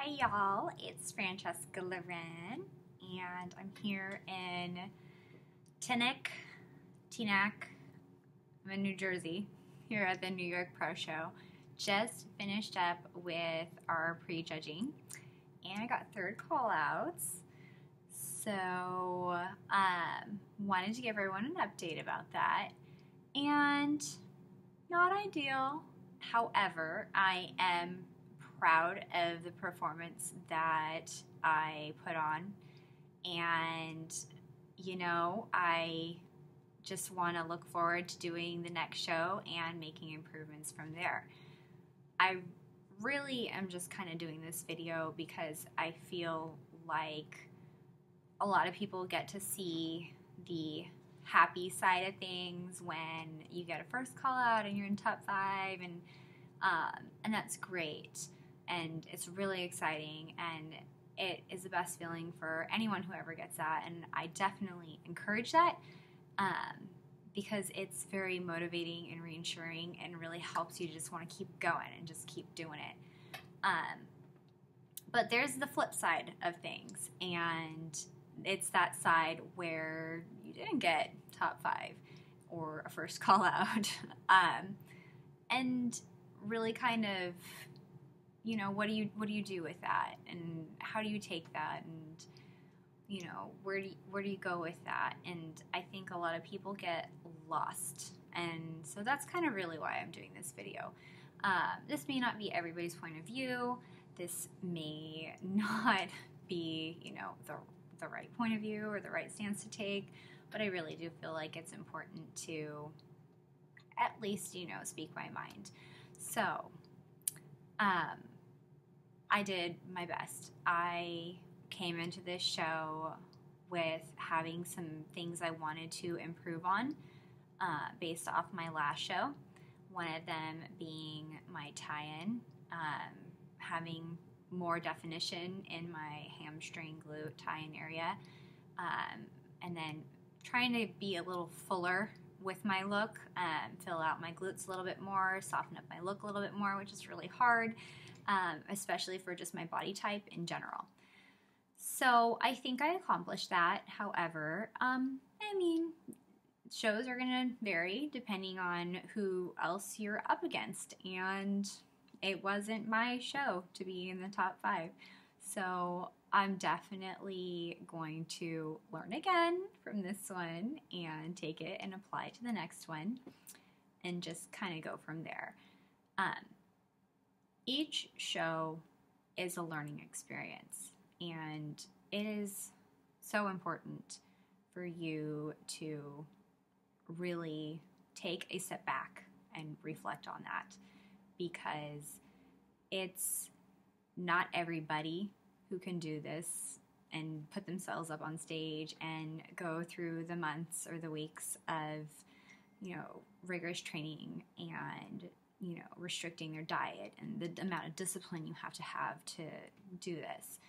Hey y'all, it's Francesca Loren, and I'm here in Teaneck. I'm in New Jersey, here at the New York Pro Show. Just finished up with our pre-judging, and I got third call-outs. So, wanted to give everyone an update about that. And not ideal. However, I am proud of the performance that I put on, and I just want to look forward to doing the next show and making improvements from there. I really am just kind of doing this video because I feel like a lot of people get to see the happy side of things when you get a first call out and you're in top 5, and that's great. And it's really exciting, and it is the best feeling for anyone who ever gets that, and I definitely encourage that because it's very motivating and reassuring and really helps you to just want to keep going and just keep doing it. But there's the flip side of things, and it's that side where you didn't get top 5 or a first call out, and really kind of, what do you do with that, and how do you take that, and where do you go with that? And I think a lot of people get lost, and so that's kind of really why I'm doing this video. This may not be everybody's point of view. This may not be the right point of view or the right stance to take, but I really do feel like it's important to at least speak my mind. So I did my best. I came into this show with having some things I wanted to improve on based off my last show. One of them being my tie-in, having more definition in my hamstring glute tie-in area, and then trying to be a little fuller with my look, fill out my glutes a little bit more, soften up my look a little bit more, which is really hard, especially for just my body type in general. So I think I accomplished that. However, shows are going to vary depending on who else you're up against, and it wasn't my show to be in the top 5. So I'm definitely going to learn again from this one and take it and apply it to the next one and just kind of go from there. Each show is a learning experience, and it is so important for you to really take a step back and reflect on that, because it's not everybody who can do this and put themselves up on stage and go through the months or the weeks of rigorous training and restricting their diet and the amount of discipline you have to do this.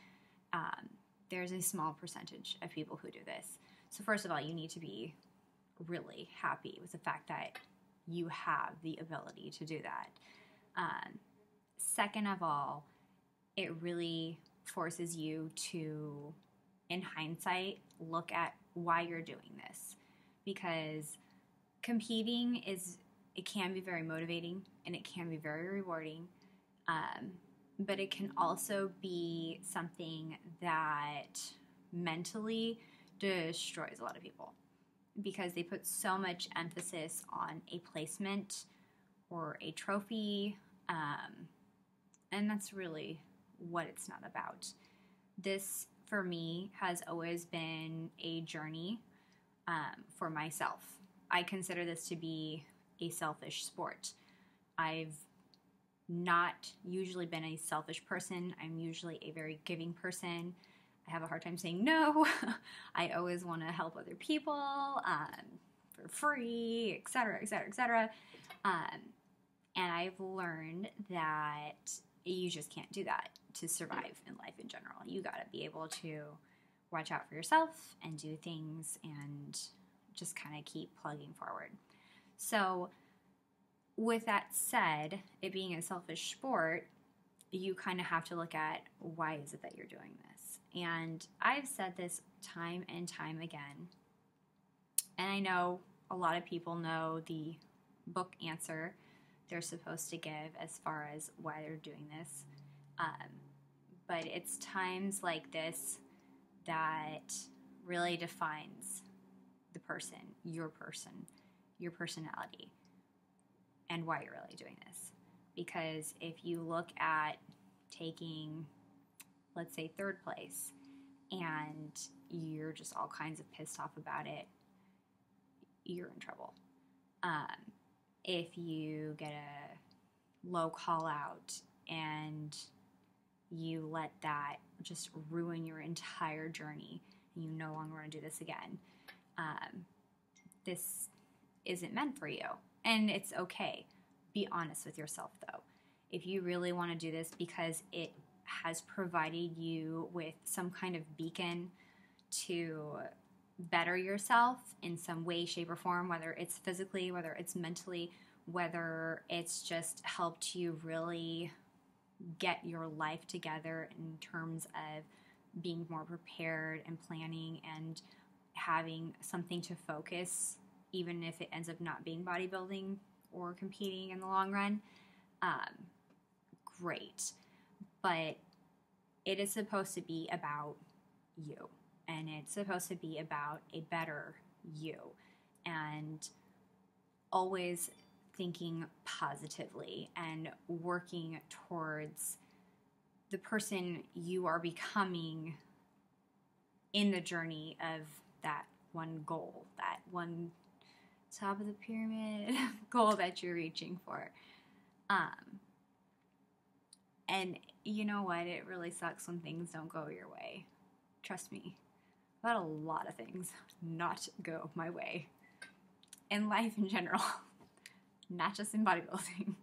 There's a small percentage of people who do this. So first of all, you need to be really happy with the fact that you have the ability to do that. Second of all, it really forces you to, in hindsight, look at why you're doing this, because competing it can be very motivating and it can be very rewarding, but it can also be something that mentally destroys a lot of people because they put so much emphasis on a placement or a trophy, and that's really what it's not about. This, for me, has always been a journey for myself. I consider this to be a selfish sport. I've not usually been a selfish person. I'm usually a very giving person. I have a hard time saying no. I always want to help other people for free, etc., etc., etc. And I've learned that you just can't do that to survive in life in general. You got to be able to watch out for yourself and do things and just kind of keep plugging forward. So with that said, it being a selfish sport, you kind of have to look at, why is it that you're doing this? And I've said this time and time again, and I know a lot of people know the book answer they're supposed to give as far as why they're doing this. But it's times like this that really defines the person, your personality, and why you're really doing this. Because if you look at taking, let's say, third place, and you're just all kinds of pissed off about it, you're in trouble. If you get a low call out and you let that just ruin your entire journey and you no longer want to do this again, this isn't meant for you. And it's okay. Be honest with yourself, though. If you really want to do this because it has provided you with some kind of beacon to better yourself in some way, shape, or form, whether it's physically, whether it's mentally, whether it's just helped you really get your life together in terms of being more prepared and planning and having something to focus, even if it ends up not being bodybuilding or competing in the long run, great. But it is supposed to be about you, and it's supposed to be about a better you, and always thinking positively and working towards the person you are becoming in the journey of that one goal, that one top of the pyramid goal that you're reaching for. And you know what? It really sucks when things don't go your way. Trust me. I've had a lot of things not go my way. In life in general. Not just in bodybuilding.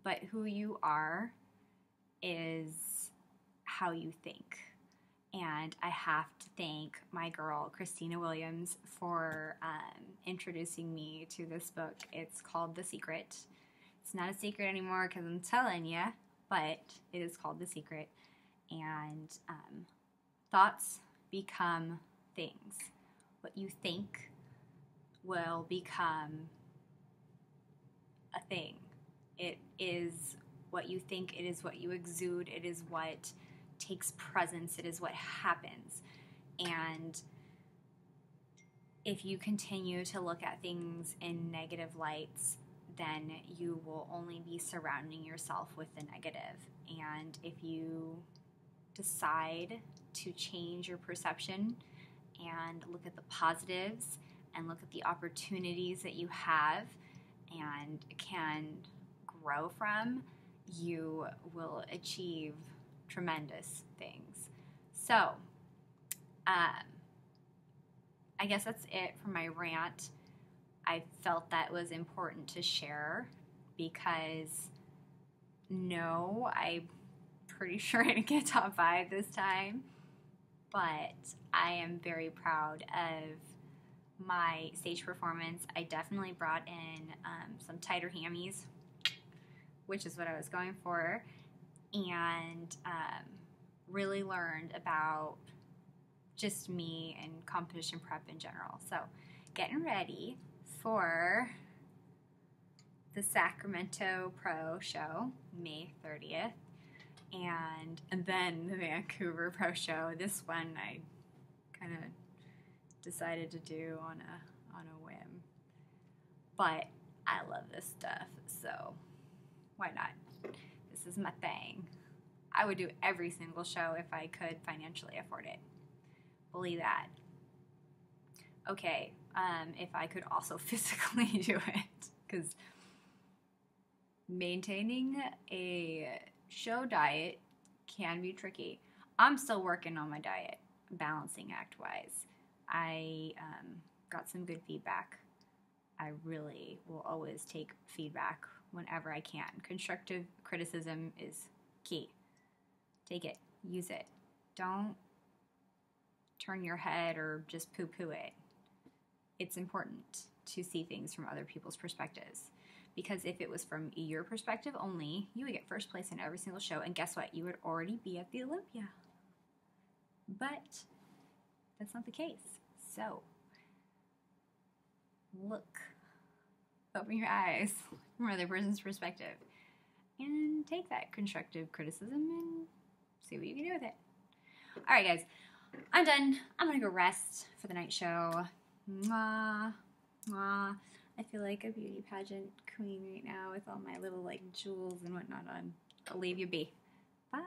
But who you are is how you think. And I have to thank my girl, Christina Williams, for introducing me to this book. It's called The Secret. It's not a secret anymore because I'm telling you, but it is called The Secret. And thoughts become things. What you think will become a thing. It is what you think. It is what you exude. It is what takes presence. It is what happens. And if you continue to look at things in negative lights, then you will only be surrounding yourself with the negative. And if you decide to change your perception and look at the positives and look at the opportunities that you have and can grow from, you will achieve tremendous things. So, I guess that's it for my rant. I felt that was important to share because no, I'm pretty sure I didn't get top 5 this time, but I am very proud of my stage performance. I definitely brought in some tighter hammies, which is what I was going for, and really learned about just me and competition prep in general. So getting ready for the Sacramento Pro Show, May 30th, and then the Vancouver Pro Show. This one I kind of decided to do on a whim, but I love this stuff, so why not? This is my thing. I would do every single show if I could financially afford it. Believe that. Okay, if I could also physically do it, because maintaining a show diet can be tricky. I'm still working on my diet, balancing act-wise. I got some good feedback. I really will always take feedback whenever I can. Constructive criticism is key. Take it. Use it. Don't turn your head or just poo-poo it. It's important to see things from other people's perspectives Because if it was from your perspective only, you would get first place in every single show, and guess what? You would already be at the Olympia. But that's not the case. So, look. Open your eyes from another person's perspective. And take that constructive criticism and see what you can do with it. Alright, guys. I'm done. I'm going to go rest for the night show. Mwah. Mwah. I feel like a beauty pageant queen right now with all my little, like, jewels and whatnot on. I'll leave you be. Bye.